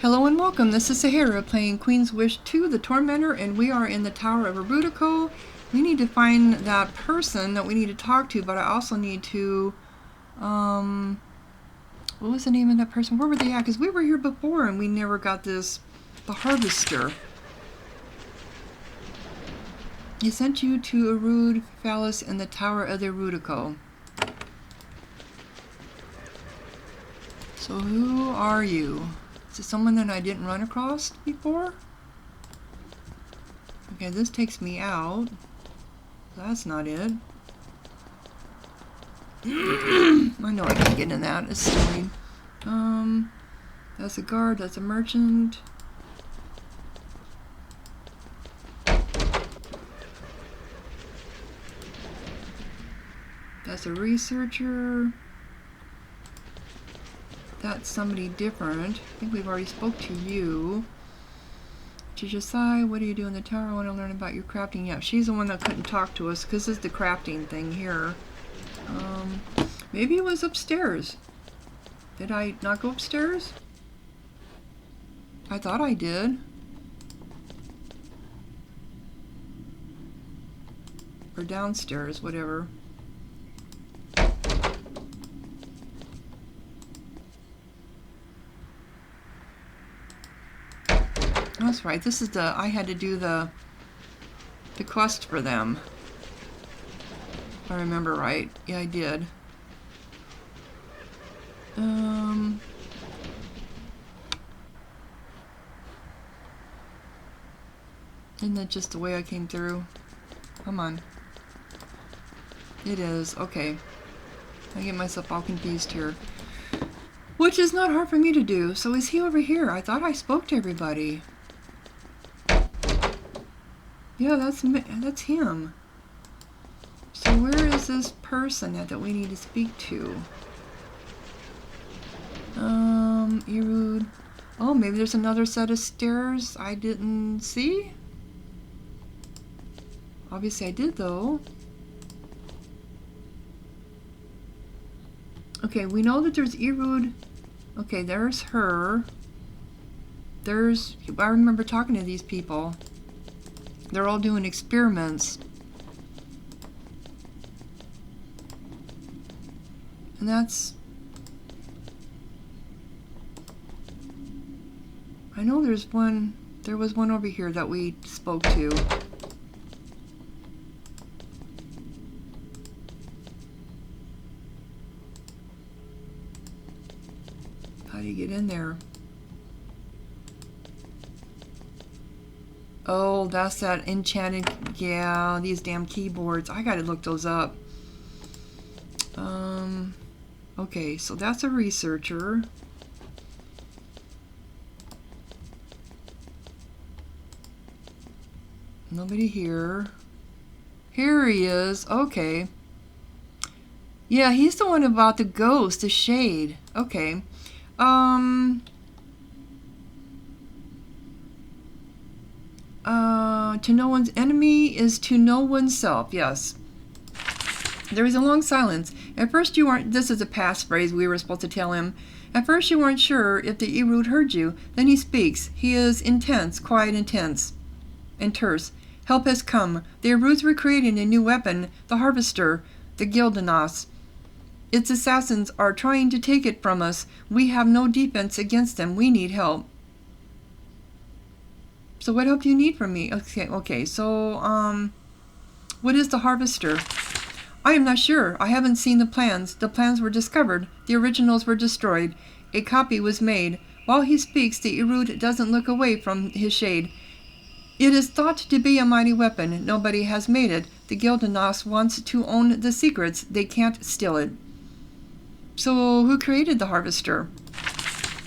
Hello and welcome, this is Sahara playing Queen's Wish 2, the Tormentor, and we are in the Tower of Erudito. We need to find that person that we need to talk to, but I also need to, what was the name of that person? Where were they at? Because we were here before and we never got the Harvester. He sent you to Erud Phallus in the Tower of the Erudito. So who are you? Is it someone that I didn't run across before? Okay, this takes me out. That's not it. I know I can't get in that. It's silly. That's a guard. That's a merchant. That's a researcher. That's somebody different. I think we've already spoke to you. Jisai, what do you do in the tower? I want to learn about your crafting. Yeah, she's the one that couldn't talk to us because this is the crafting thing here. Maybe it was upstairs. Did I not go upstairs? I thought I did. Or downstairs, whatever. That's right. This is I had to do the quest for them. If I remember right. Yeah, I did. Isn't that just the way I came through? Come on. It is. Okay. I get myself all confused here. Which is not hard for me to do. So is he over here? I thought I spoke to everybody. Yeah, that's him. So where is this person that we need to speak to? Erud. Oh, maybe there's another set of stairs I didn't see? Obviously I did, though. Okay, we know that there's Erud. Okay, there's her. I remember talking to these people. They're all doing experiments. And that's... I know there was one over here that we spoke to. How do you get in there? Oh, that's that enchanted... Yeah, these damn keyboards. I gotta look those up. Okay, so that's a researcher. Nobody here. Here he is. Okay. Yeah, he's the one about the ghost, the shade. Okay. To know one's enemy is to know oneself. Yes. There was a long silence. At first you weren't... This is a passphrase we were supposed to tell him. At first you weren't sure if the Erud heard you. Then he speaks. He is intense, quiet, intense, and terse. Help has come. The Eruds were creating a new weapon, the Harvester, the Gild Nas. Its assassins are trying to take it from us. We have no defense against them. We need help. So what help do you need from me? Okay, so, what is the Harvester? I am not sure. I haven't seen the plans. The plans were discovered. The originals were destroyed. A copy was made. While he speaks, the Erud doesn't look away from his shade. It is thought to be a mighty weapon. Nobody has made it. The Gild Nas wants to own the secrets. They can't steal it. So, who created the Harvester?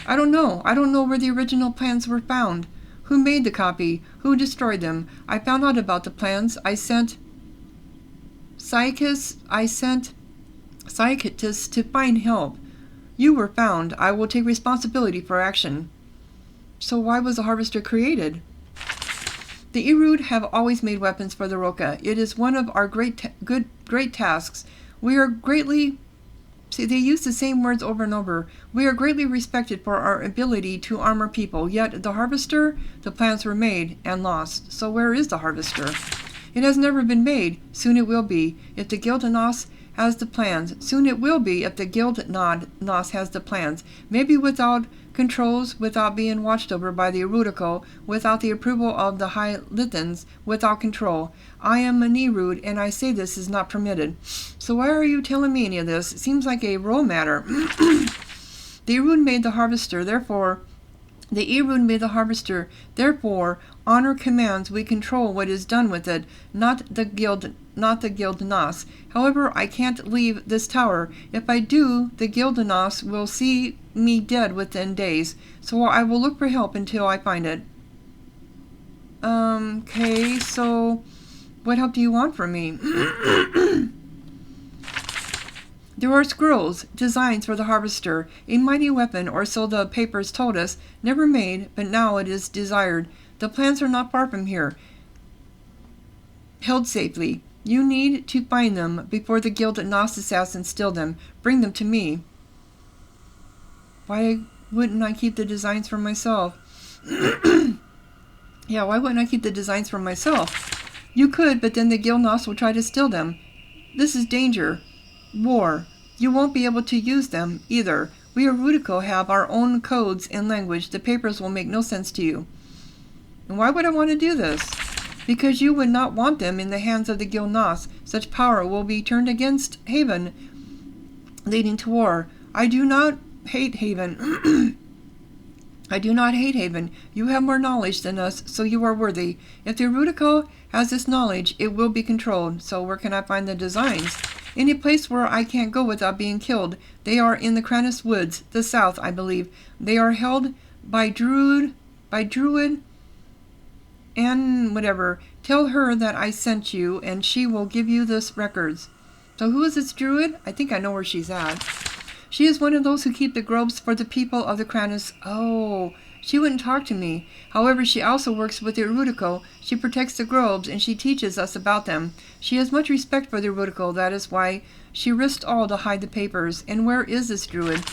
I don't know. I don't know where the original plans were found. Who made the copy? Who destroyed them? I found out about the plans. I sent scientists to find help. You were found. I will take responsibility for action. So why was the Harvester created? The Erud have always made weapons for the Roca. It is one of our great tasks. We are greatly See, they use the same words over and over. We are greatly respected for our ability to armor people, yet the harvester, the plans were made and lost. So where is the harvester? It has never been made. Soon it will be, if the Gild Nas has the plans. Soon it will be, if the Gild Nas has the plans. Maybe without controls, without being watched over by the Erudico, without the approval of the High Lithans, without control. I am a Nerud, and I say this is not permitted. So why are you telling me any of this? It seems like a role matter. The Erud made the harvester, therefore... The Erud made the harvester, therefore, honor commands we control what is done with it, not the Gild Nas. However, I can't leave this tower. If I do, the Gild Nas will see me dead within days, so I will look for help until I find it. Okay, so what help do you want from me? There are scrolls, designs for the harvester, a mighty weapon, or so the papers told us, never made, but now it is desired. The plans are not far from here, held safely. You need to find them before the Gild Nas assassins steal them. Bring them to me. Why wouldn't I keep the designs for myself? Yeah, why wouldn't I keep the designs for myself? You could, but then the Gild Nas will try to steal them. This is danger. War. You won't be able to use them, either. We Erudico have our own codes and language. The papers will make no sense to you. And why would I want to do this? Because you would not want them in the hands of the Gild Nas. Such power will be turned against Haven, leading to war. I do not hate Haven. I do not hate Haven. You have more knowledge than us, so you are worthy. If the Erudico has this knowledge, it will be controlled. So where can I find the designs? Any place where I can't go without being killed. They are in the Cranus Woods, the south, I believe. They are held by Druid, and whatever. Tell her that I sent you, and she will give you the records. So who is this Druid? I think I know where she's at. She is one of those who keep the groves for the people of the Cranus. Oh, she wouldn't talk to me. However, she also works with the Erudico. She protects the groves, and she teaches us about them. She has much respect for the Erudico. That is why she risked all to hide the papers. And where is this Druid?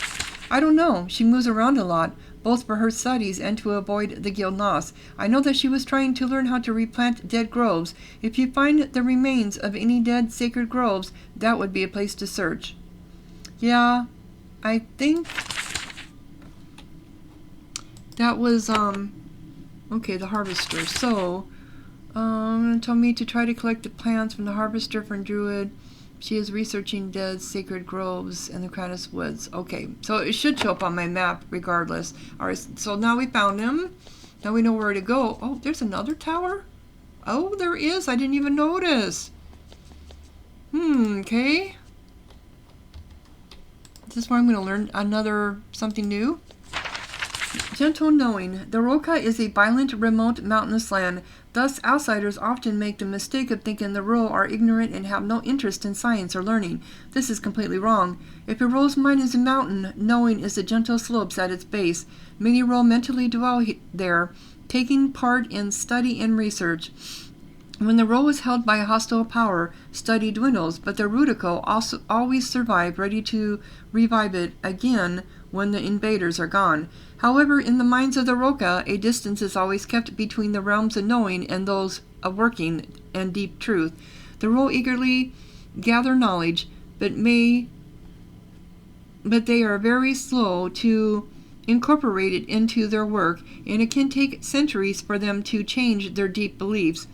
I don't know. She moves around a lot, both for her studies and to avoid the Gild Nas. I know that she was trying to learn how to replant dead groves. If you find the remains of any dead sacred groves, that would be a place to search. Yeah, I think that was, okay, the harvester. So, told me to try to collect the plants from the harvester from Druid. She is researching dead sacred groves in the Cranus Woods. Okay, so it should show up on my map regardless. Alright, so now we found him. Now we know where to go. Oh, there's another tower? Oh, there is. I didn't even notice. Okay. Is this where I'm going to learn something new? Gentle knowing. The Roca is a violent, remote, mountainous land. Thus, outsiders often make the mistake of thinking the Ro are ignorant and have no interest in science or learning. This is completely wrong. If a Ro's mind is a mountain, knowing is the gentle slopes at its base. Many Ro mentally dwell there, taking part in study and research. When the Ro is held by a hostile power, study dwindles, but the Erudico also always survive, ready to revive it again when the invaders are gone. However, in the minds of the Roca, a distance is always kept between the realms of knowing and those of working and deep truth. The Ro eagerly gather knowledge, but they are very slow to incorporate it into their work, and it can take centuries for them to change their deep beliefs.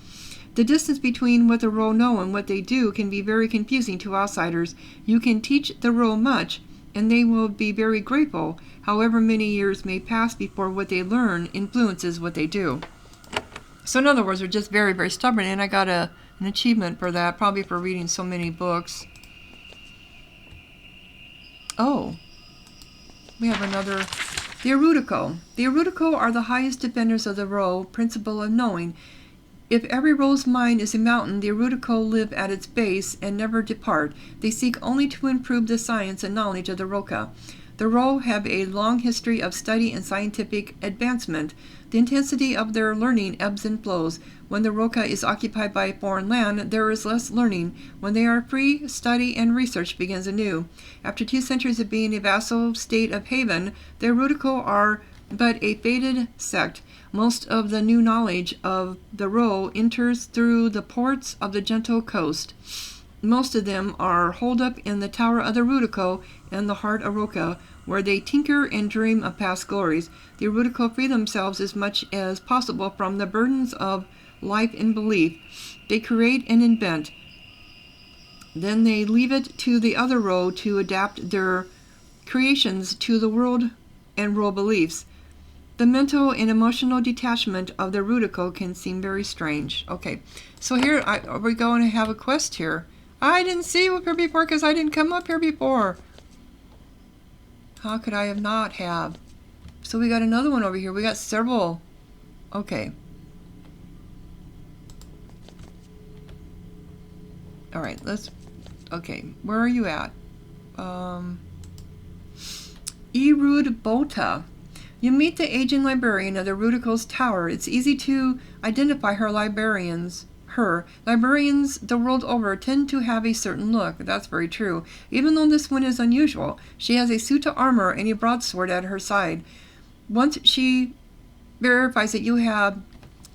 The distance between what the Ro know and what they do can be very confusing to outsiders. You can teach the Ro much, and they will be very grateful. However, many years may pass before what they learn influences what they do. So in other words, they're just very, very stubborn, and I got an achievement for that, probably for reading so many books. Oh, we have another. The Erudico. The Erudico are the highest defenders of the Ro, principle of knowing. If every Ro's mind is a mountain, the Erudico live at its base and never depart. They seek only to improve the science and knowledge of the Roca. The Ro have a long history of study and scientific advancement. The intensity of their learning ebbs and flows. When the Roka is occupied by foreign land, there is less learning. When they are free, study and research begins anew. After 2 centuries of being a vassal state of Haven, the Rudiko are but a faded sect. Most of the new knowledge of the Ro enters through the ports of the gentle coast. Most of them are holed up in the tower of the Rudiko and the heart of Roka, where they tinker and dream of past glories. The Rudiko free themselves as much as possible from the burdens of life and belief. They create and invent. Then they leave it to the other Ro to adapt their creations to the world and Ro beliefs. The mental and emotional detachment of the Rudiko can seem very strange. Okay, so here we're going to have a quest here. I didn't see you up here before because I didn't come up here before. How could I have not have? So we got another one over here. We got several. Okay. All right, let's... Okay, where are you at? Erud Bota. You meet the aging librarian of the Rudiko's tower. It's easy to identify her librarians. Librarians the world over tend to have a certain look. That's very true. Even though this one is unusual, she has a suit of armor and a broadsword at her side. Once she verifies that you have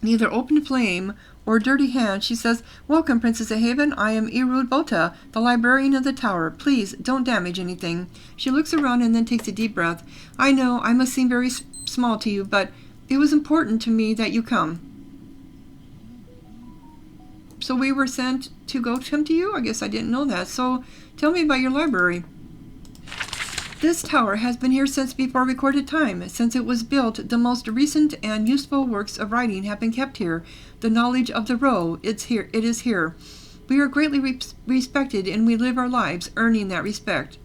neither open flame or dirty hands, she says, "Welcome, Princess of Haven. I am Erud Bota, the librarian of the tower. Please, don't damage anything." She looks around and then takes a deep breath. "I know, I must seem very small to you, but it was important to me that you come." So we were sent to come to you? I guess I didn't know that. So tell me about your library. This tower has been here since before recorded time. Since it was built, the most recent and useful works of writing have been kept here. The knowledge of the Ro, it is here. We are greatly respected, and we live our lives earning that respect.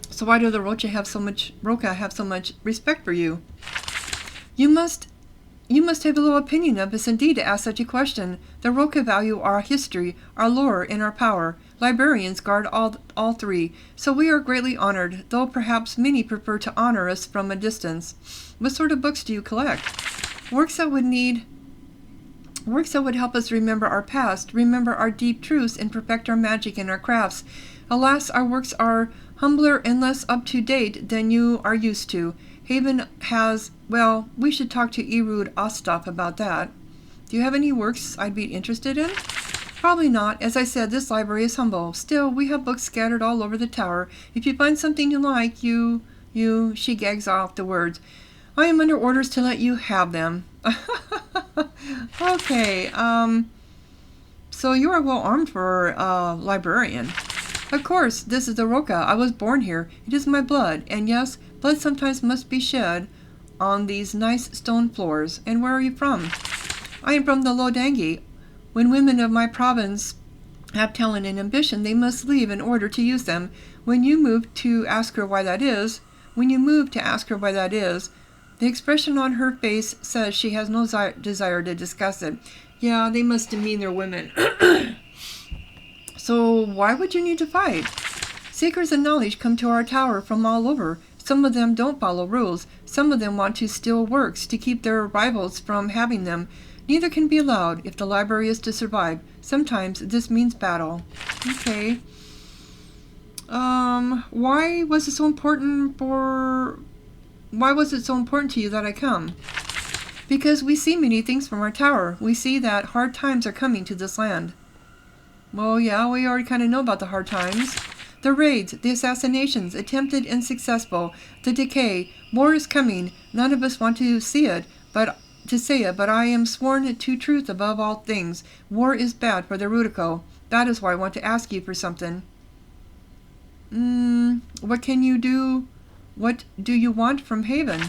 So why do the Roka have so much respect for you? You must have a little opinion of us indeed to ask such a question. The Roka value our history, our lore, and our power. Librarians guard all three, so we are greatly honored, though perhaps many prefer to honor us from a distance. What sort of books do you collect? Works that would help us remember our past, remember our deep truths, and perfect our magic and our crafts. Alas, our works are humbler and less up-to-date than you are used to. Haven has... Well, we should talk to Erud Ostaf about that. Do you have any works I'd be interested in? Probably not. As I said, this library is humble. Still, we have books scattered all over the tower. If you find something you like, she gags off the words. I am under orders to let you have them. Okay, so you are well armed for a librarian. Of course, this is the Roka. I was born here. It is my blood, and yes, blood sometimes must be shed on these nice stone floors. And where are you from? I am from the Lodangi. When women of my province have talent and ambition, they must leave in order to use them. When you move to ask her why that is, the expression on her face says she has no desire to discuss it. Yeah, they must demean their women. So why would you need to fight? Seekers of knowledge come to our tower from all over. Some of them don't follow rules. Some of them want to steal works to keep their rivals from having them. Neither can be allowed if the library is to survive. Sometimes this means battle. Okay. Why was it so important to you that I come? Because we see many things from our tower. We see that hard times are coming to this land. Well, yeah, we already kind of know about the hard times. The raids, the assassinations, attempted and successful, the decay, war is coming. None of us want to see it, but I am sworn to truth above all things. War is bad for the Rudiko. That is why I want to ask you for something. What can you do? What do you want from Haven?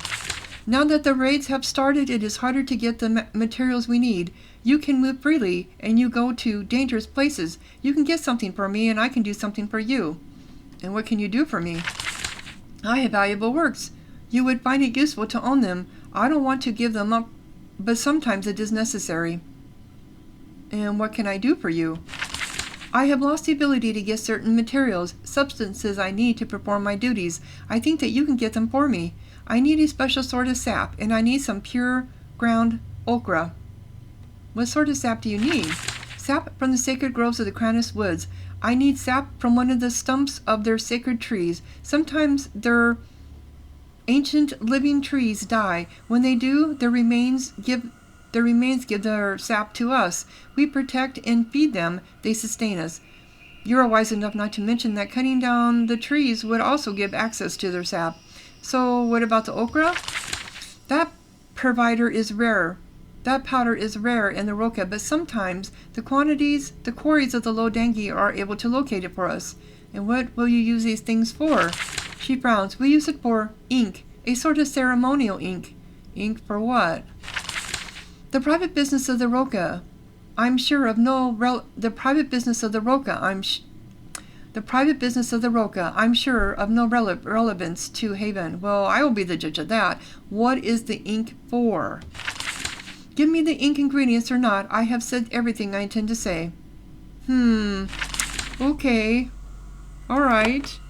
Now that the raids have started, it is harder to get the materials we need. You can move freely, and you go to dangerous places. You can get something for me, and I can do something for you. And what can you do for me? I have valuable works. You would find it useful to own them. I don't want to give them up, but sometimes it is necessary. And what can I do for you? I have lost the ability to get certain materials, substances I need to perform my duties. I think that you can get them for me. I need a special sort of sap, and I need some pure ground okra. What sort of sap do you need? Sap from the sacred groves of the Cranus Woods. I need sap from one of the stumps of their sacred trees. Sometimes their ancient living trees die. When they do, their remains give their sap to us. We protect and feed them. They sustain us. You are wise enough not to mention that cutting down the trees would also give access to their sap. So what about the okra? That powder is rare in the roca, but sometimes the quarries of the Lodangi are able to locate it for us. And what will you use these things for? She frowns. We use it for ink, a sort of ceremonial ink. Ink for what? The private business of the roca. I'm sure of no relevance to Haven. Well, I will be the judge of that. What is the ink for? Give me the ink ingredients or not. I have said everything I intend to say. Okay. Alright.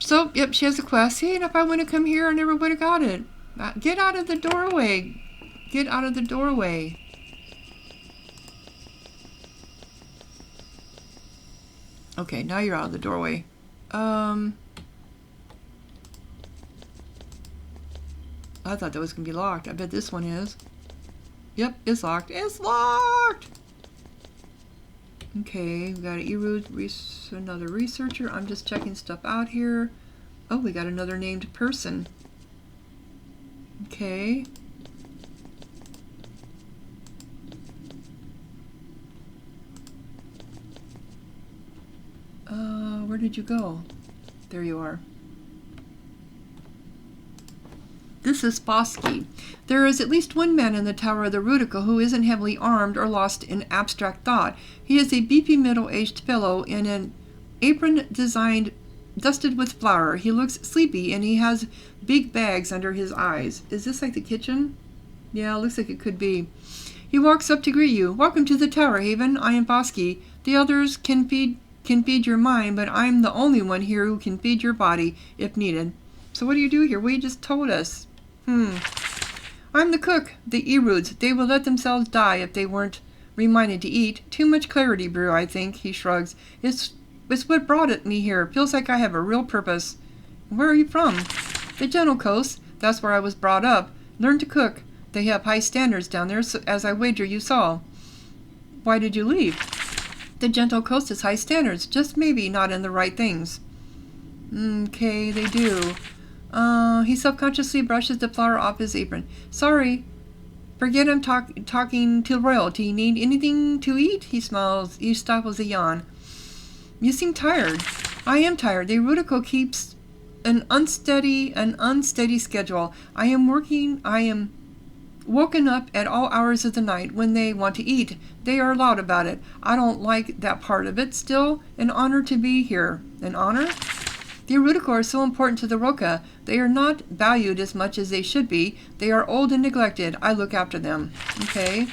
So, yep, she has a quest. Hey, and if I want to come here, I never would have got it. Get out of the doorway. Get out of the doorway. Okay, now you're out of the doorway. I thought that was going to be locked. I bet this one is. Yep, it's locked. It's locked! Okay, we got another researcher. I'm just checking stuff out here. Oh, we got another named person. Okay. Where did you go? There you are. This is Bosky. There is at least one man in the Tower of the Rudica who isn't heavily armed or lost in abstract thought. He is a beefy middle-aged fellow in an apron dusted with flour. He looks sleepy and he has big bags under his eyes. Is this like the kitchen? Yeah, looks like it could be. He walks up to greet you. Welcome to the Tower, Haven. I am Bosky. The others can feed your mind, but I'm the only one here who can feed your body if needed. So what do you do here? Well, you just told us. I'm the cook, the Eruds. They will let themselves die if they weren't reminded to eat. Too much clarity brew, I think, he shrugs. It's what brought me here. Feels like I have a real purpose. Where are you from? The Gentle Coast. That's where I was brought up. Learn to cook. They have high standards down there, so, as I wager you saw. Why did you leave? The Gentle Coast has high standards, just maybe not in the right things. Okay, they do. He self-consciously brushes the flour off his apron. Sorry. Forget I'm talking to royalty. Need anything to eat? He smiles. He stifles a yawn. You seem tired. I am tired. The Rudico keeps an unsteady schedule. I am woken up at all hours of the night when they want to eat. They are loud about it. I don't like that part of it. Still, an honor to be here. An honor? The Rudico are so important to the Roca. They are not valued as much as they should be. They are old and neglected. I look after them. Okay.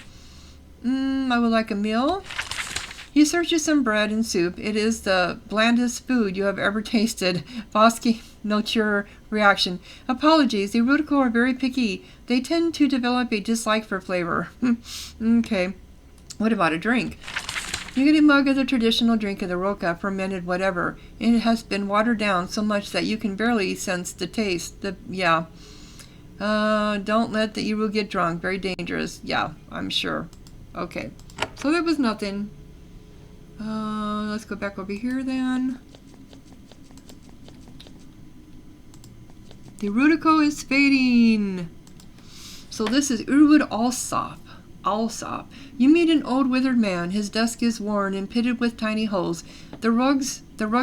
I would like a meal. He serves you some bread and soup. It is the blandest food you have ever tasted. Bosky notes your reaction. Apologies. The Rudico are very picky. They tend to develop a dislike for flavor. Okay. What about a drink? You get a mug of the traditional drink of the Roca, fermented whatever. It has been watered down so much that you can barely sense the taste. Don't let the Eru get drunk. Very dangerous. Yeah, I'm sure. Okay. So there was nothing. Let's go back over here then. The Rudico is fading. So this is Urwood Alsop. You meet an old withered man. His dusk is worn and pitted with tiny holes. The rug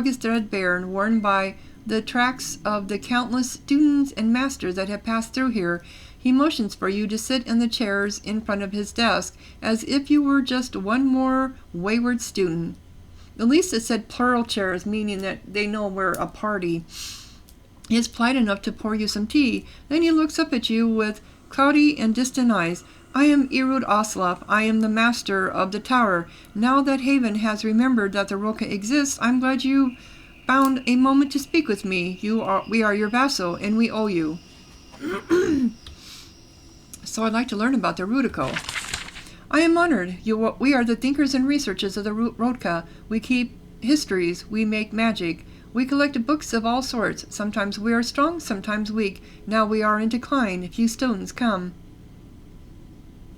is threadbare and worn by the tracks of the countless students and masters that have passed through here. He motions for you to sit in the chairs in front of his desk, as if you were just one more wayward student. At least it said plural chairs, meaning that they know we're a party. He is polite enough to pour you some tea. Then he looks up at you with cloudy and distant eyes. I am Erud Oslop. I am the master of the tower. Now that Haven has remembered that the Roka exists, I'm glad you found a moment to speak with me. We are your vassal, and we owe you. So I'd like to learn about the Rudico. I am honored. We are the thinkers and researchers of the Rodka. We keep histories. We make magic. We collect books of all sorts. Sometimes we are strong, sometimes weak. Now we are in decline. Few students come.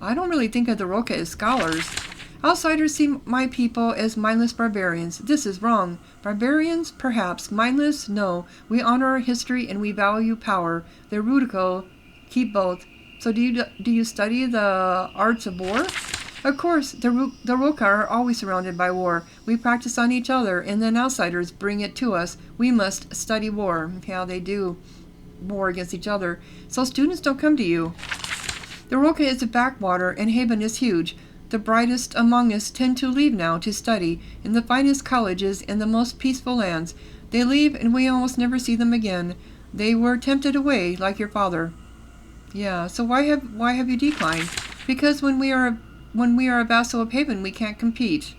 I don't really think of the Roka as scholars. Outsiders see my people as mindless barbarians. This is wrong. Barbarians? Perhaps. Mindless? No. We honor our history and we value power. The Rudico keep both. So do you study the arts of war? Of course, the Roka are always surrounded by war. We practice on each other, and then outsiders bring it to us. We must study war. Yeah, they do war against each other. So students don't come to you. The Roka is a backwater, and Haven is huge. The brightest among us tend to leave now to study in the finest colleges in the most peaceful lands. They leave, and we almost never see them again. They were tempted away, like your father. Yeah, so why have you declined? Because when we are a vassal of Haven, we can't compete.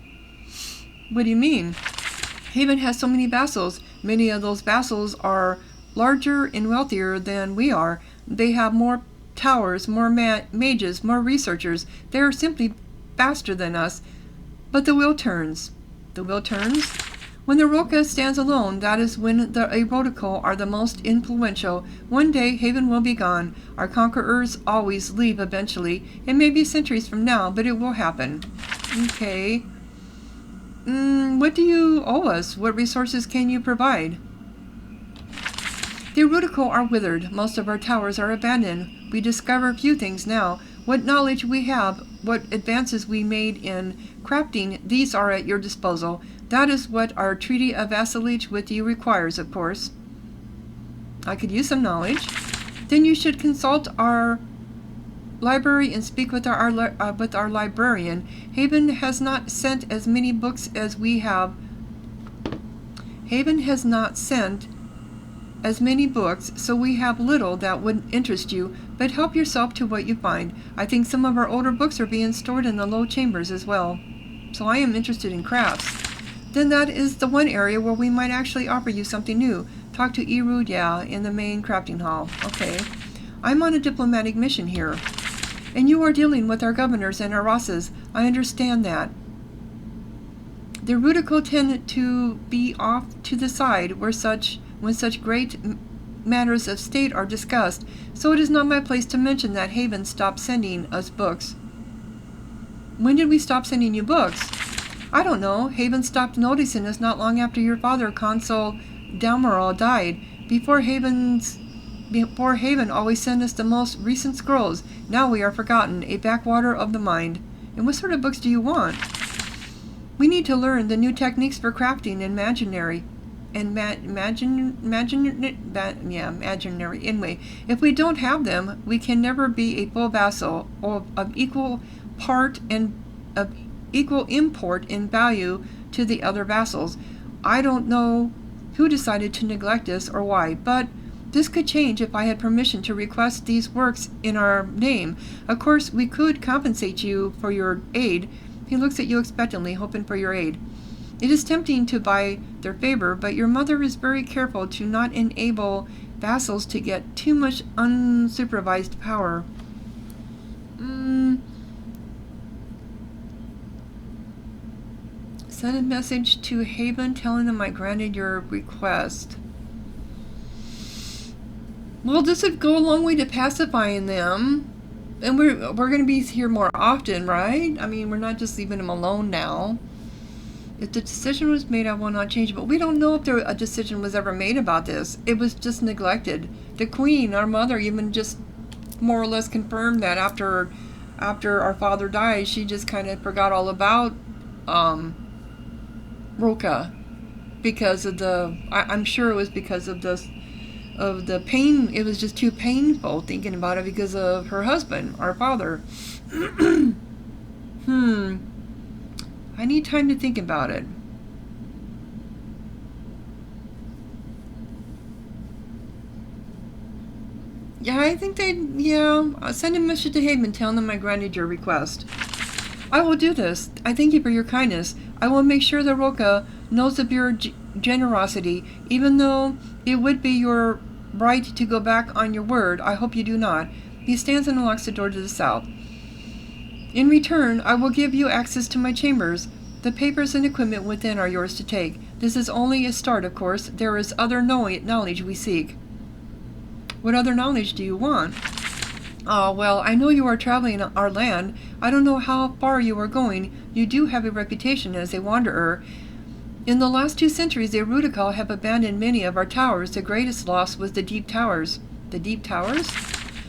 What do you mean? Haven has so many vassals. Many of those vassals are larger and wealthier than we are. They have more towers, more mages, more researchers. They are simply faster than us. But the wheel turns. The wheel turns? When the Roka stands alone, that is when the Erotico are the most influential. One day, Haven will be gone. Our conquerors always leave eventually. It may be centuries from now, but it will happen. Okay. What do you owe us? What resources can you provide? The Erotico are withered. Most of our towers are abandoned. We discover few things now. What knowledge we have, what advances we made in crafting, these are at your disposal. That is what our treaty of vassalage with you requires, of course. I could use some knowledge. Then you should consult our library and speak with our librarian. Haven has not sent as many books as we have. Haven has not sent as many books, so we have little that would interest you, but help yourself to what you find. I think some of our older books are being stored in the low chambers as well. So I am interested in crafts. Then that is the one area where we might actually offer you something new. Talk to Erud, yeah, in the main crafting hall. Okay. I'm on a diplomatic mission here. And you are dealing with our governors and our Rosses. I understand that. The Rudico tend to be off to the side when such great matters of state are discussed, so it is not my place to mention that Haven stopped sending us books. When did we stop sending you books? I don't know. Haven stopped noticing us not long after your father, Consul Dalmaral, died. Before Haven always sent us the most recent scrolls. Now we are forgotten, a backwater of the mind. And what sort of books do you want? We need to learn the new techniques for crafting and imaginary. Anyway, if we don't have them, we can never be a full vassal of equal part and of equal import and value to the other vassals. I don't know who decided to neglect us or why, but this could change if I had permission to request these works in our name. Of course, we could compensate you for your aid. He looks at you expectantly, hoping for your aid. It is tempting to buy their favor, but your mother is very careful to not enable vassals to get too much unsupervised power. Send a message to Haven telling them I granted your request. Well, this would go a long way to pacifying them. And we're going to be here more often, right? I mean, we're not just leaving them alone now. If the decision was made, I will not change it. But we don't know if a decision was ever made about this. It was just neglected. The Queen, our mother, even just more or less confirmed that after our father died, she just kind of forgot all about Roka, because of I'm sure it was because of the pain. It was just too painful thinking about it because of her husband, our father. I need time to think about it. Yeah, I think yeah. I'll send a message to Haven telling them I granted your request. I will do this. I thank you for your kindness. I will make sure the Roka knows of your generosity, even though it would be your right to go back on your word. I hope you do not. He stands and unlocks the door to the south. In return, I will give you access to my chambers. The papers and equipment within are yours to take. This is only a start, of course. There is other knowledge we seek. What other knowledge do you want? Well, I know you are traveling our land. I don't know how far you are going. You do have a reputation as a wanderer. In the last 2 centuries, the Rudikal have abandoned many of our towers. The greatest loss was the Deep Towers. The Deep Towers?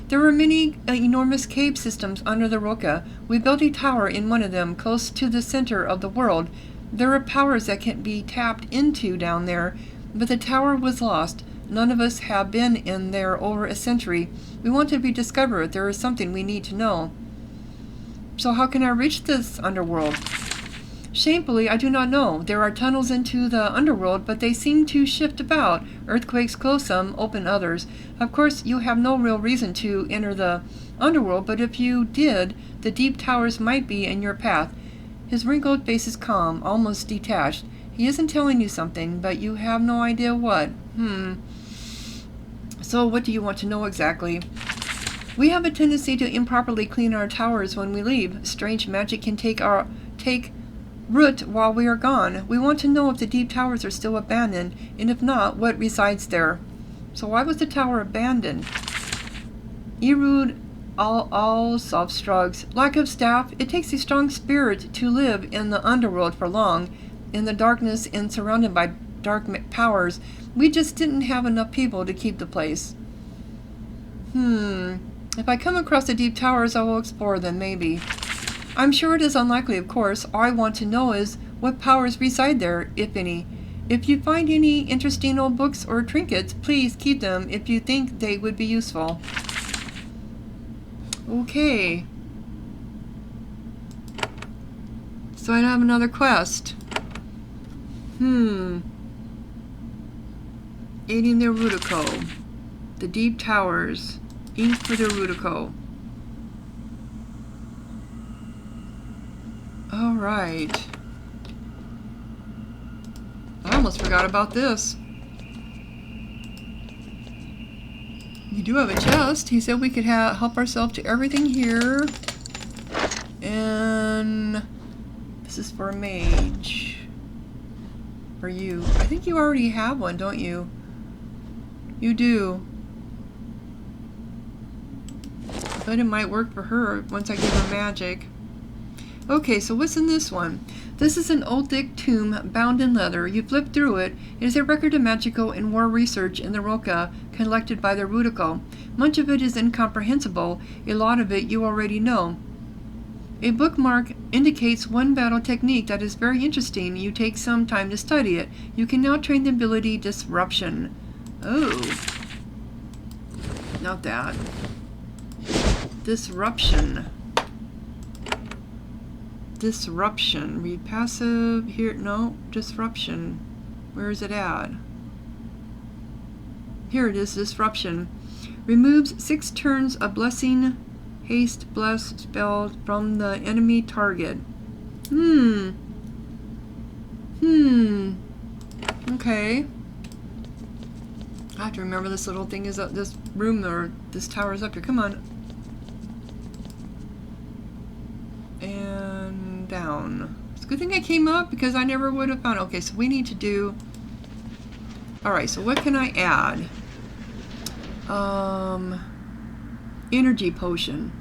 There were many enormous cave systems under the Roka. We built a tower in one of them, close to the center of the world. There are powers that can be tapped into down there, but the tower was lost. None of us have been in there over a century. We want to rediscover it. There is something we need to know. So how can I reach this underworld? Shamefully, I do not know. There are tunnels into the underworld, but they seem to shift about. Earthquakes close some, open others. Of course, you have no real reason to enter the underworld, but if you did, the Deep Towers might be in your path. His wrinkled face is calm, almost detached. He isn't telling you something, but you have no idea what. So what do you want to know exactly? We have a tendency to improperly clean our towers when we leave. Strange magic can take root while we are gone. We want to know if the Deep Towers are still abandoned, and if not, what resides there. So why was the tower abandoned? Erud all soft shrugs. Lack of staff. It takes a strong spirit to live in the underworld for long, in the darkness and surrounded by dark powers. We just didn't have enough people to keep the place. If I come across the Deep Towers, I will explore them, maybe. I'm sure it is unlikely, of course. All I want to know is what powers reside there, if any. If you find any interesting old books or trinkets, please keep them if you think they would be useful. Okay. So I have another quest. Aiding the Rudiko. The Deep Towers. Ink for the Rudiko. Alright. I almost forgot about this. We do have a chest. He said we could help ourselves to everything here. And this is for a mage. For you. I think you already have one, don't you? You do. But it might work for her once I give her magic. Okay, so what's in this one? This is an old thick tome bound in leather. You flip through it. It is a record of magical and war research in the Roka collected by the Rudiko. Much of it is incomprehensible. A lot of it you already know. A bookmark indicates one battle technique that is very interesting. You take some time to study it. You can now train the ability Disruption. Oh. Not that. Disruption. Disruption. Read passive. Here. No. Disruption. Where is it at? Here it is. Disruption. Removes 6 turns of blessing, haste, bless spells from the enemy target. Okay. I have to remember this little thing is up. This room or this tower is up here. Come on. And down. It's a good thing I came up because I never would have found it. Okay, so we need to do... Alright, so what can I add? Energy potion.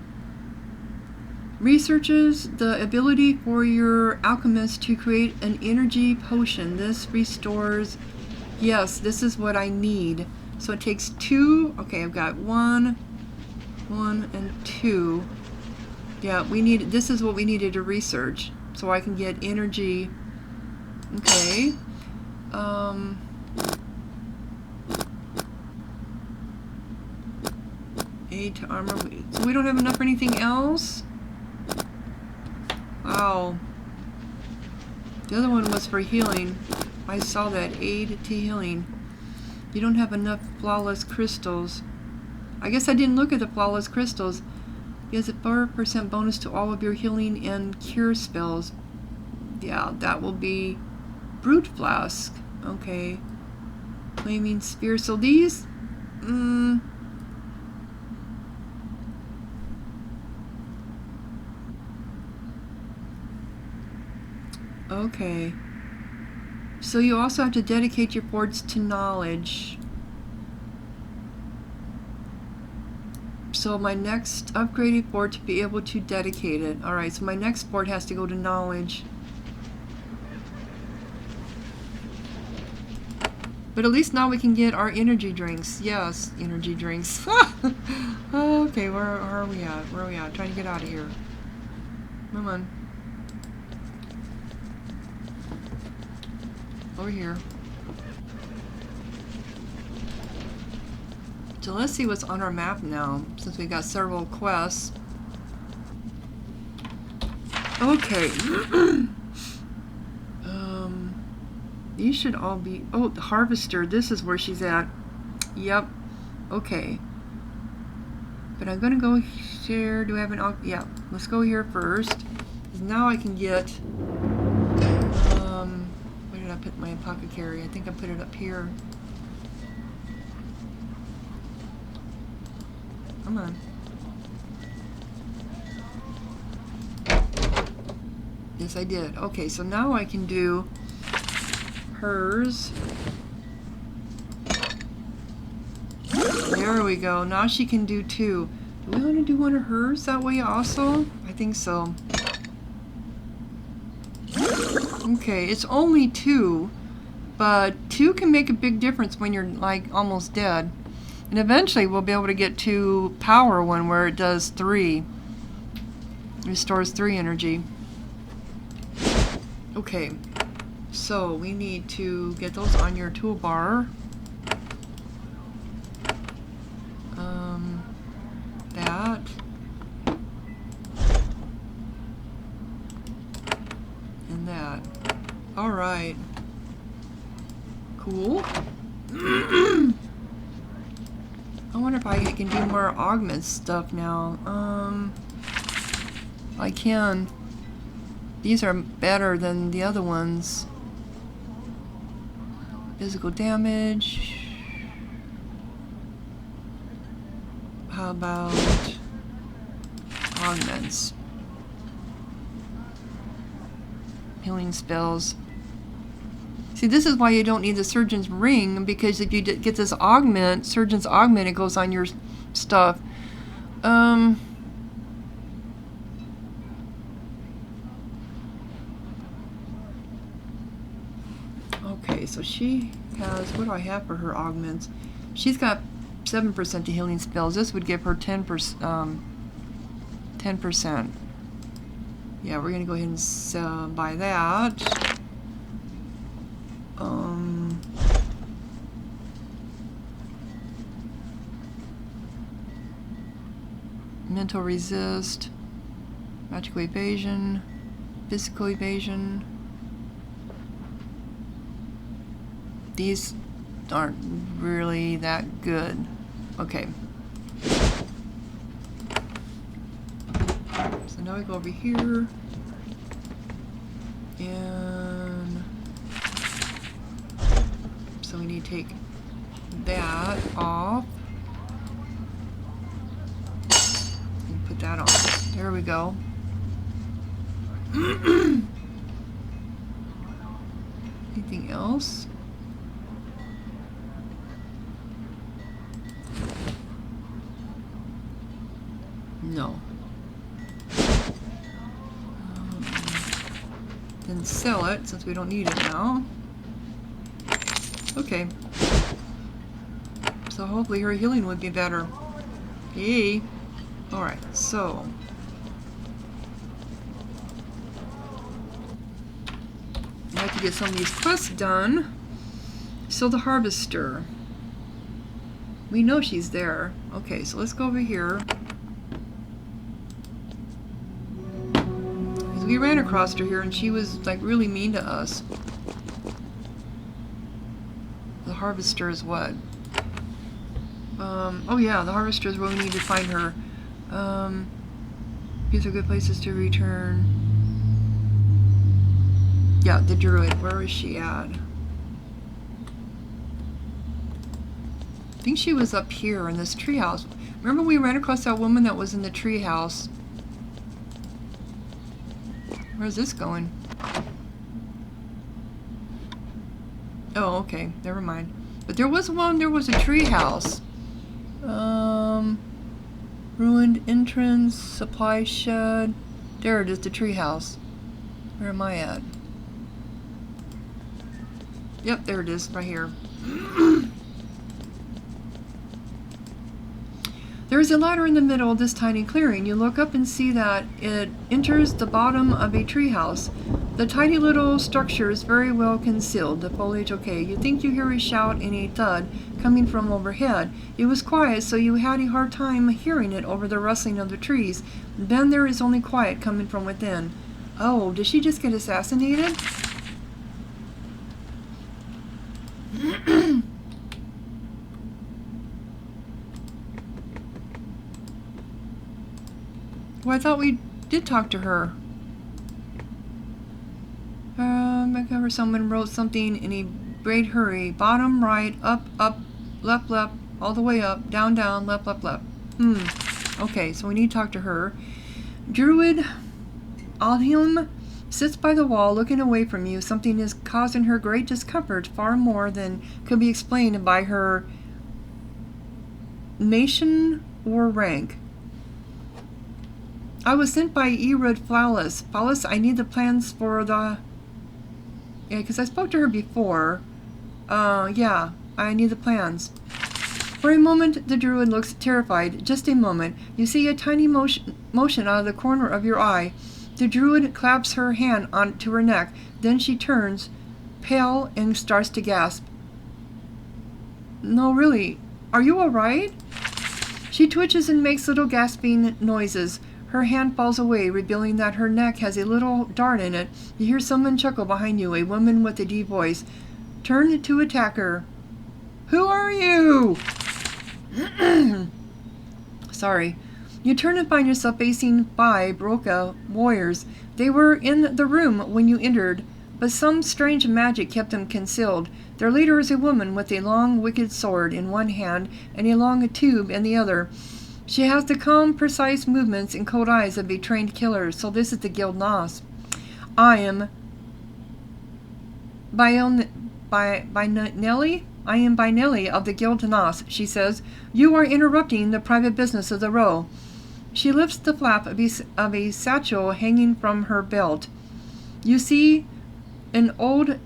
Researches the ability for your alchemist to create an energy potion. This restores... Yes, this is what I need. So it takes 2. Okay, I've got 1, and 2. Yeah, we need. This is what we needed to research, so I can get energy. Okay. 8 armor. So we don't have enough for anything else. Wow. The other one was for healing. I saw that. Aid to healing. You don't have enough flawless crystals. I guess I didn't look at the flawless crystals. Gives a 4% bonus to all of your healing and cure spells. Yeah, that will be Brute Flask. Okay. Flaming Spear. So these... okay. So you also have to dedicate your boards to knowledge. So my next upgraded board to be able to dedicate it. Alright, so my next board has to go to knowledge. But at least now we can get our energy drinks. Yes, energy drinks. Okay, where are we at? Where are we at? Trying to get out of here. Come on. Over here. So let's see what's on our map now, since we got several quests. Okay. These should all be... oh, the Harvester. This is where she's at. Yep. Okay. But I'm going to go here. Do I have an... yeah. Let's go here first. Now I can get... where did I put my apothecary? I think I put it up here. Come on. Yes, I did. Okay, so now I can do hers. There we go. Now she can do 2. Do we want to do one of hers that way also? I think so. Okay, it's only 2, but 2 can make a big difference when you're like almost dead. And eventually we'll be able to get to power one where it does 3. Restores 3 energy. Okay, so we need to get those on your toolbar. That. And that. Alright. Cool. I wonder if I can do more augment stuff now. I can. These are better than the other ones. Physical damage. How about augments? Healing spells. See, this is why you don't need the Surgeon's Ring, because if you get this augment, Surgeon's Augment, it goes on your stuff. Okay, so she has, what do I have for her augments? She's got 7% to healing spells. This would give her 10%. 10%. Yeah, we're gonna go ahead and buy that. Mental resist, magical evasion, physical evasion. These aren't really that good. Okay. So now we go over here. And so we need to take that off. And put that on. There we go. Anything else? No. Then sell it, since we don't need it now. Okay. So hopefully her healing would be better. Yay. Alright, so. I'd like to get some of these quests done. So the Harvester. We know she's there. Okay, so let's go over here. We ran across her here and she was like really mean to us. The Harvester is what? Oh yeah, the harvester is where we need to find her. These are good places to return. Yeah, the Druid. Where is she at? I think she was up here in this treehouse. Remember we ran across that woman that was in the treehouse? Where's this going? Oh, okay. Never mind. But there was one. There was a treehouse. Ruined entrance, supply shed. There it is, the treehouse. Where am I at? Yep, there it is, right here. There is a ladder in the middle of this tiny clearing. You look up and see that it enters the bottom of a treehouse. The tiny little structure is very well concealed. The foliage okay. You think you hear a shout and a thud coming from overhead. It was quiet, so you had a hard time hearing it over the rustling of the trees. Then there is only quiet coming from within. Oh, did she just get assassinated? Well, I thought we did talk to her. I cover someone wrote something in a great hurry. Bottom right, up, up, left, left, all the way up, down, down, left, left, left. Okay, so we need to talk to her. Druid Adhuil sits by the wall looking away from you. Something is causing her great discomfort, far more than could be explained by her nation or rank. I was sent by Erud Flawless. Flawless, I need the plans for the... Yeah, because I spoke to her before. Yeah, I need the plans. For a moment, the Druid looks terrified. Just a moment. You see a tiny motion out of the corner of your eye. The Druid claps her hand onto her neck. Then she turns, pale, and starts to gasp. No, really. Are you all right? She twitches and makes little gasping noises. Her hand falls away, revealing that her neck has a little dart in it. You hear someone chuckle behind you, a woman with a deep voice. Turn to attack her. Who are you? Sorry. You turn and find yourself facing 5 Broca warriors. They were in the room when you entered, but some strange magic kept them concealed. Their leader is a woman with a long, wicked sword in one hand and a long tube in the other. She has the calm, precise movements and cold eyes of a trained killer, so this is the Gild Nas. I am Binelli of the Gild Nas, she says. You are interrupting the private business of the row. She lifts the flap of a satchel hanging from her belt. You see an old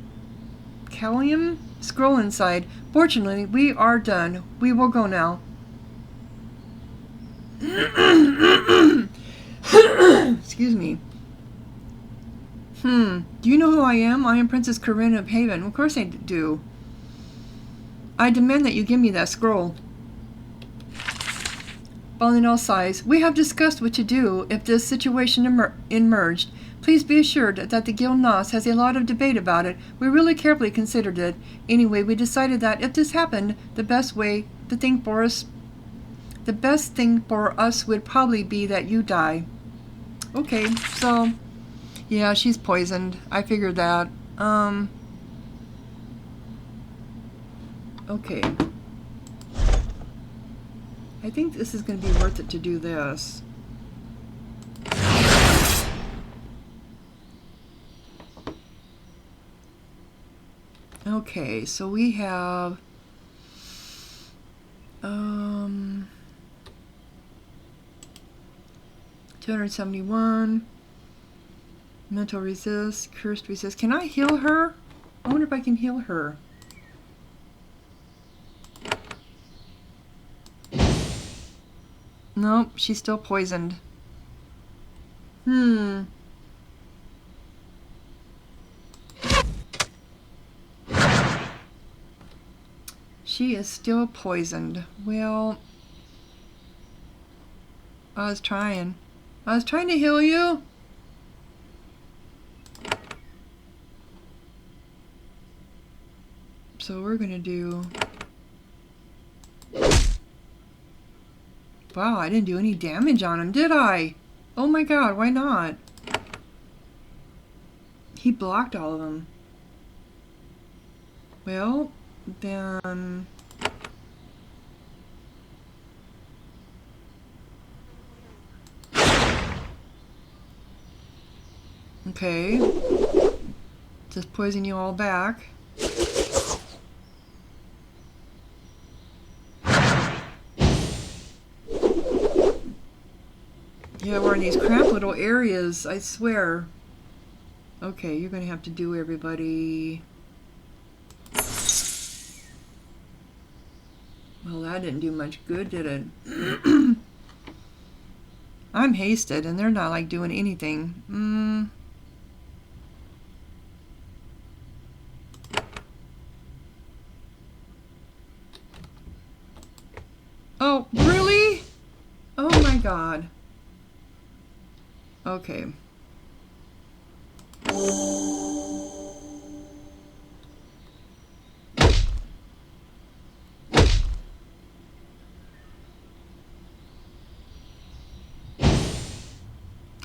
Callium scroll inside. Fortunately, we are done. We will go now. Excuse me. Do you know who I am? I am Princess Corinne of Haven. Of course I do. I demand that you give me that scroll. Balinel sighs. We have discussed what to do if this situation emerged. Please be assured that the Gild Nas has a lot of debate about it. We really carefully considered it. Anyway, we decided that if this happened, the best thing for us would probably be that you die. Okay, so yeah, she's poisoned. I figured that. Okay. I think this is going to be worth it to do this. Okay, so we have 271 mental resist, cursed resist. Can I heal her? I wonder if I can heal her. Nope, she's still poisoned. She is still poisoned. Well, I was trying to heal you. So we're gonna do Wow, I didn't do any damage on him, did I? Oh my god, why not? He blocked all of them. Well, then... Okay. Just poison you all back. Yeah, we're in these cramped little areas, I swear. Okay, you're gonna have to do everybody. Well, that didn't do much good, did it? I'm hasted, and they're not, like, doing anything. Oh, really? Oh my god. Okay.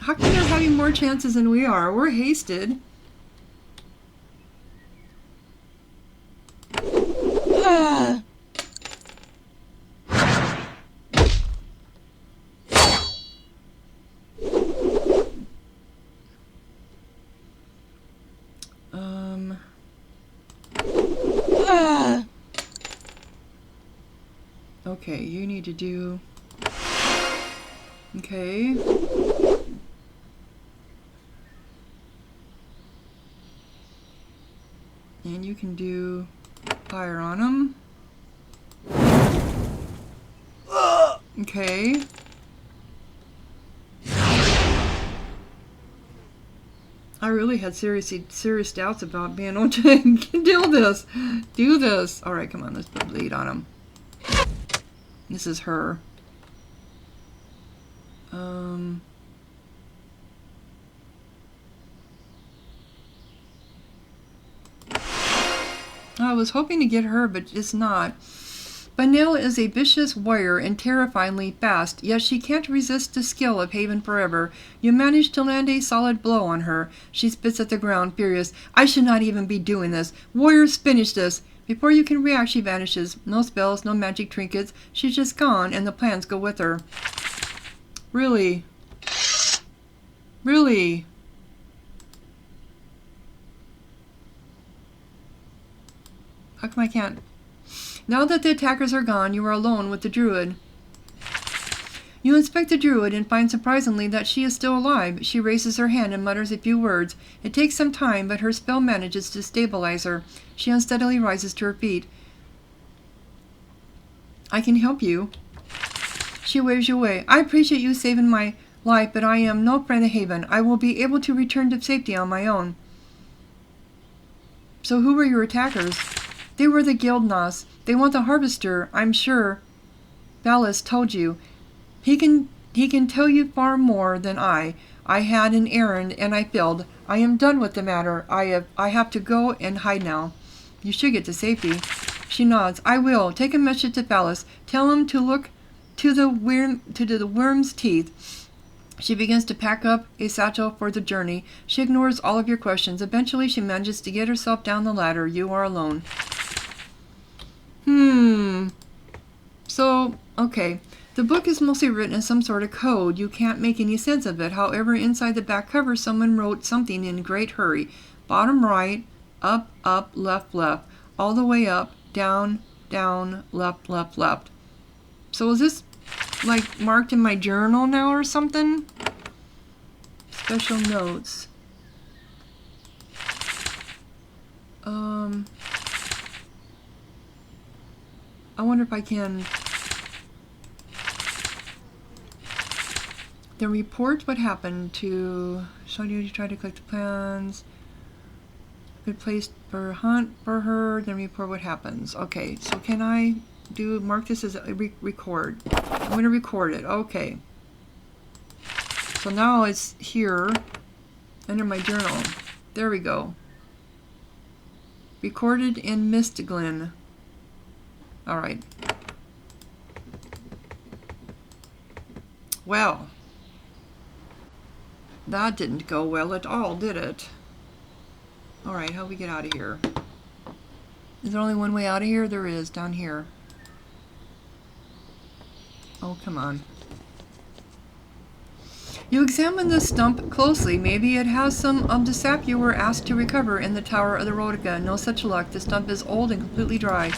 How come they're having more chances than we are? We're hasted. Okay, you need to do... Okay. And you can do fire on them. Okay. I really had serious doubts about being able to do this. All right, come on, let's put bleed on him. This is her. I was hoping to get her, but it's not. Vanilla is a vicious warrior and terrifyingly fast, yet she can't resist the skill of Haven Forever. You manage to land a solid blow on her. She spits at the ground, furious. I should not even be doing this. Warriors, finish this. Before you can react, she vanishes. No spells, no magic trinkets. She's just gone, and the plans go with her. Really? Really? How come I can't? Now that the attackers are gone, you are alone with the Druid. You inspect the Druid and find surprisingly that she is still alive. She raises her hand and mutters a few words. It takes some time, but her spell manages to stabilize her. She unsteadily rises to her feet. I can help you. She waves you away. I appreciate you saving my life, but I am no friend of Haven. I will be able to return to safety on my own. So who were your attackers? They were the Gild Nas. They want the Harvester, I'm sure. Ballas told you. He can tell you far more than I. I had an errand and I failed. I am done with the matter. I have to go and hide now. You should get to safety. She nods. I will. Take a message to Ballas. Tell him to look to the worm's teeth. She begins to pack up a satchel for the journey. She ignores all of your questions. Eventually, she manages to get herself down the ladder. You are alone. So, okay. The book is mostly written in some sort of code. You can't make any sense of it. However, inside the back cover, someone wrote something in great hurry. Bottom right, up, up, left, left. All the way up, down, down, left, left, left. So is this, like, marked in my journal now or something? Special notes. I wonder if I can... Then report what happened to... Show you try to collect the plans. Good place for hunt for her. Then report what happens. Okay, so can I mark this as a record? I'm going to record it. Okay. So now it's here under my journal. There we go. Recorded in Mistglen. Alright. Well, that didn't go well at all, did it? Alright, how do we get out of here? Is there only one way out of here? There is, down here. Oh, come on. You examine the stump closely. Maybe it has some of the sap you were asked to recover in the Tower of the Rhotica. No such luck. The stump is old and completely dry.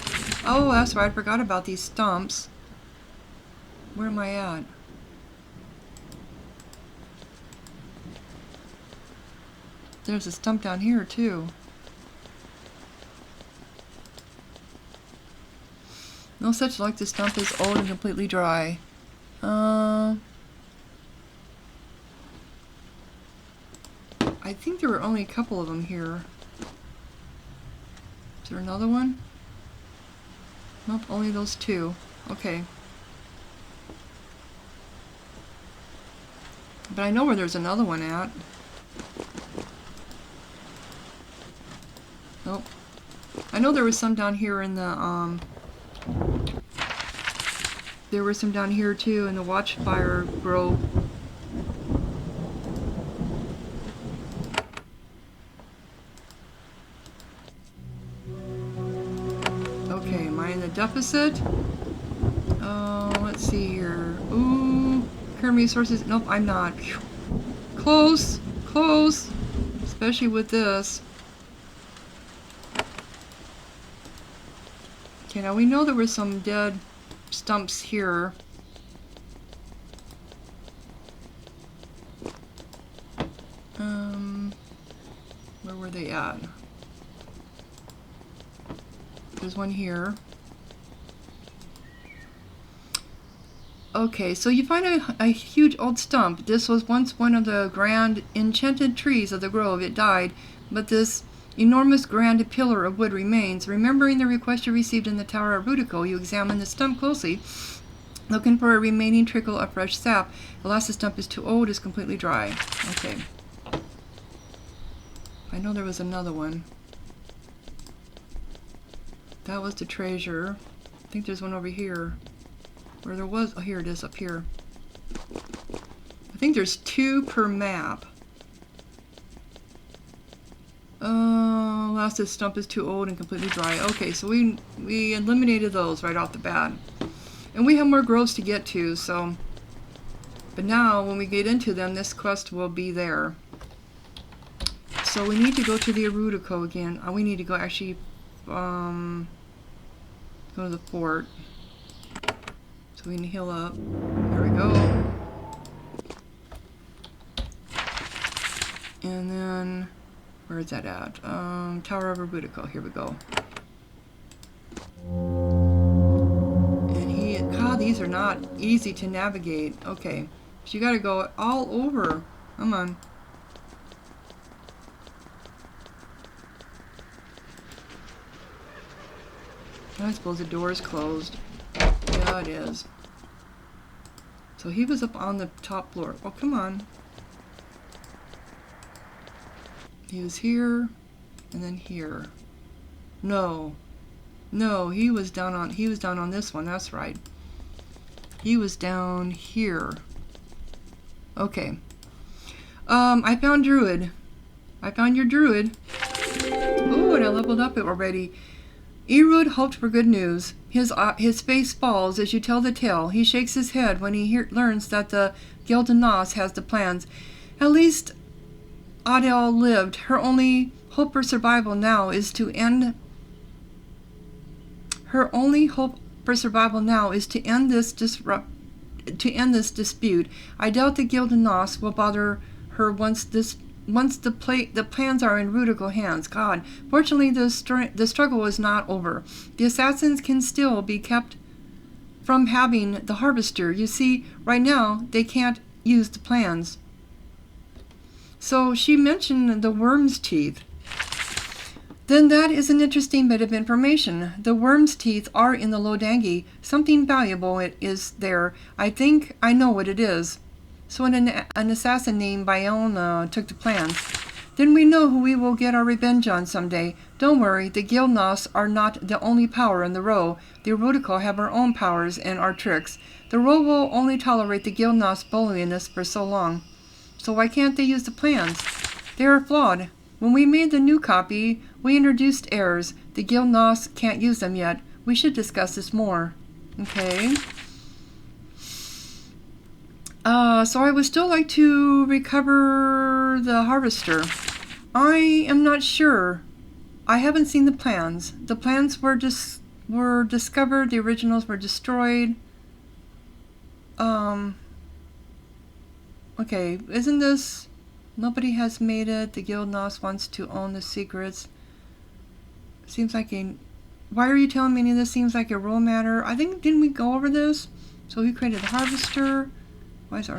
Oh, that's right. I forgot about these stumps. Where am I at? There's a stump down here, too. No such luck. The stump is old and completely dry. I think there were only a couple of them here. Is there another one? Nope, only those two. Okay. But I know where there's another one at. Nope. I know there was some down here in the, there were some down here too in the Watchfire Grove. Okay, am I in the deficit? Let's see here. Ooh, current resources. Nope, I'm not. Close, close. Especially with this. Okay, now we know there were some dead stumps here. Where were they at? There's one here. Okay, so you find a huge old stump. This was once one of the grand enchanted trees of the grove. It died, but this enormous grand pillar of wood remains. Remembering the request you received in the Tower of Rhotica, you examine the stump closely, looking for a remaining trickle of fresh sap. Alas, the stump is too old, is completely dry. Okay. I know there was another one. That was the treasure. I think there's one over here. Where there was, oh, here it is up here. I think there's 2 per map. Last, this stump is too old and completely dry. Okay, so we eliminated those right off the bat. And we have more groves to get to, so. But now, when we get into them, this quest will be there. So we need to go to the Rhotica again. We need to go actually, go to the fort. So we can heal up. There we go. And then, where is that at? Tower of Rhotica. Here we go. And God, these are not easy to navigate. Okay. So you gotta go all over. Come on. I suppose the door is closed. Yeah, it is. So he was up on the top floor. Oh, come on. He was here, and then here. No. No, he was down on this one, that's right. He was down here. Okay. I found Druid. I found your Druid. Oh, and I leveled up it already. Erud hoped for good news. His face falls as you tell the tale. He shakes his head when he learns that the Gild Nas has the plans. At least Adhuil lived. Her only hope for survival now is to end. Her only hope for survival now is to end this dispute. I doubt the Gild Nas will bother her once the plans are in Rhotica hands. God, fortunately, the struggle is not over. The assassins can still be kept from having the harvester. You see, right now, they can't use the plans. So she mentioned the worm's teeth. Then that is an interesting bit of information. The worm's teeth are in the Lodangi. Something valuable is there. I think I know what it is. So an assassin named Biona took the plans. Then we know who we will get our revenge on someday. Don't worry, the Gild Nas are not the only power in the row. The Erotical have our own powers and our tricks. The row will only tolerate the Gild Nas bullying us for so long. So why can't they use the plans? They are flawed. When we made the new copy, we introduced errors. The Gild Nas can't use them yet. We should discuss this more. Okay. So I would still like to recover the Harvester. I am not sure. I haven't seen the plans. The plans were discovered. The originals were destroyed. Okay, isn't this... Nobody has made it. The Gild Nas wants to own the secrets. Seems like a... Why are you telling me this seems like a rule matter? I think, didn't we go over this? So we created the Harvester. Why is our...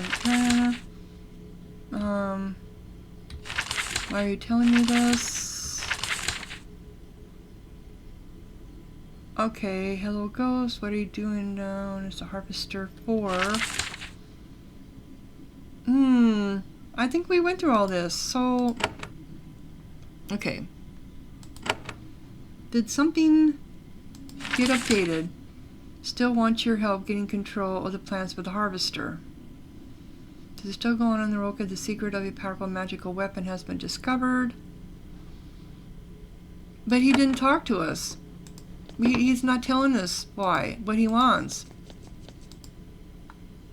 Why are you telling me this? Okay, hello ghost. What are you doing down? It's a Harvester 4. I think we went through all this, so... Okay. Did something get updated? Still want your help getting control of the plans for the Harvester. Does it still go on the Roka? The secret of a powerful magical weapon has been discovered. But he didn't talk to us. He's not telling us why, what he wants.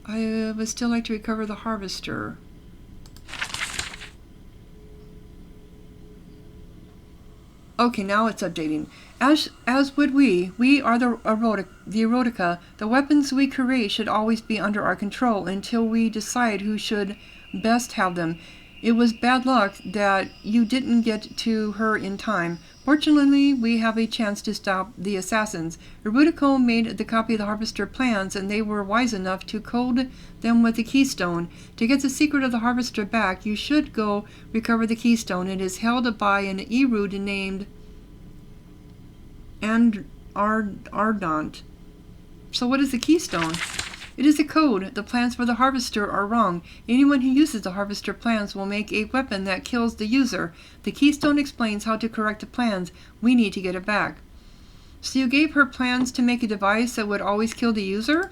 I would still like to recover the Harvester. Okay, now it's updating. As would we. We are the Erotica. The weapons we create should always be under our control until we decide who should best have them. It was bad luck that you didn't get to her in time. Fortunately, we have a chance to stop the assassins. Erotico made the copy of the Harvester plans, and they were wise enough to code them with the keystone. To get the secret of the Harvester back, you should go recover the keystone. It is held by an Erud named Ardant. So what is the keystone? It is a code. The plans for the Harvester are wrong. Anyone who uses the Harvester plans will make a weapon that kills the user. The keystone explains how to correct the plans. We need to get it back. So you gave her plans to make a device that would always kill the user?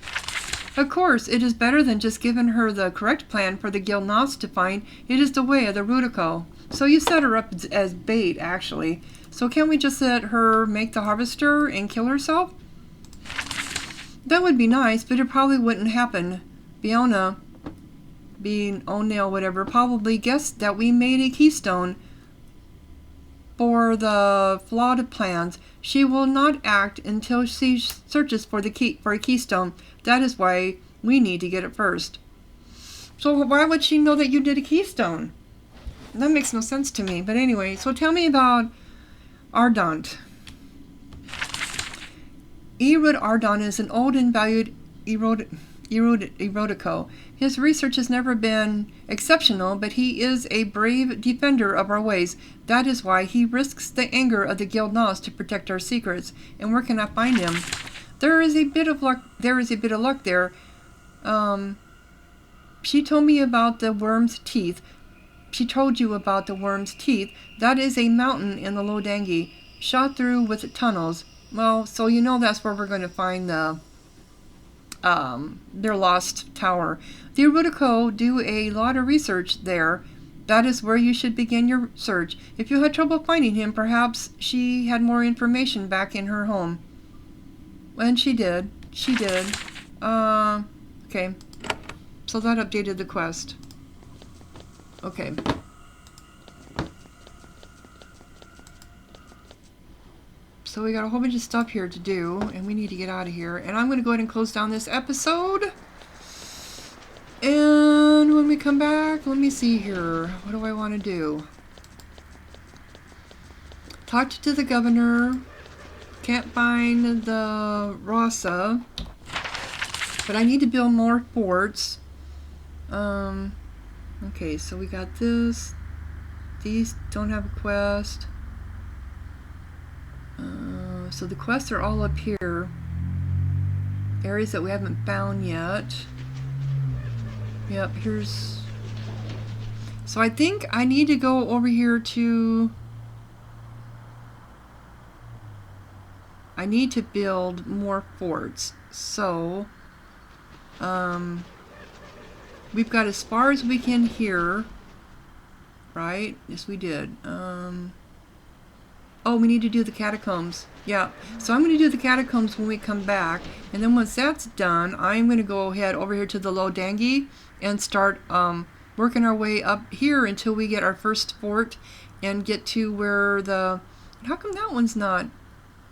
Of course, it is better than just giving her the correct plan for the Gild Nas to find. It is the way of the Erotico. So you set her up as bait, actually. So can't we just let her make the Harvester and kill herself? That would be nice, but it probably wouldn't happen. Fiona, being O'Neill, whatever, probably guessed that we made a keystone for the flawed plans. She will not act until she searches for a keystone. That is why we need to get it first. So why would she know that you did a keystone? That makes no sense to me. But anyway, so tell me about Ardant. Erud Ardant is an old and valued Erotico. His research has never been exceptional, but he is a brave defender of our ways. That is why he risks the anger of the Gild Nas to protect our secrets. And where can I find him? There is a bit of luck there. She told me about the worm's teeth. She told you about the worm's teeth. That is a mountain in the Lodangi, shot through with tunnels. Well, so you know that's where we're going to find the their lost tower. The Erotico do a lot of research there. That is where you should begin your search. If you had trouble finding him, perhaps she had more information back in her home. And she did. She did. Okay. So that updated the quest. Okay. So we got a whole bunch of stuff here to do, and we need to get out of here. And I'm going to go ahead and close down this episode. And when we come back, let me see here. What do I want to do? Talk to the governor. Can't find the Rasa. But I need to build more forts. Okay, so we got this. These don't have a quest. So the quests are all up here. Areas that we haven't found yet. Yep, here's... So I think I need to go over here to... I need to build more forts. So, we've got as far as we can here, right? Yes, we did. Oh, we need to do the catacombs. Yeah, so I'm going to do the catacombs when we come back, and then once that's done, I'm going to go ahead over here to the Low Dangi and start working our way up here until we get our first fort and get to where the... How come that one's not...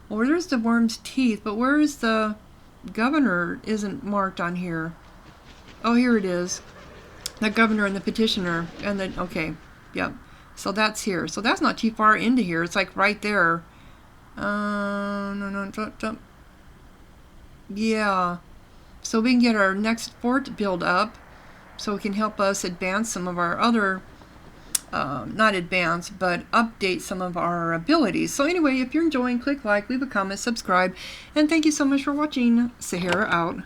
Well, there's the Worm's Teeth, but where is the governor? Isn't marked on here. Oh, here it is. The governor and the petitioner. And then, okay, yep. So that's here. So that's not too far into here. It's like right there. No, jump. Yeah. So we can get our next fort built up. So it can help us advance some of our other... not advance, but update some of our abilities. So anyway, if you're enjoying, click like, leave a comment, subscribe, and thank you so much for watching. Sahara out.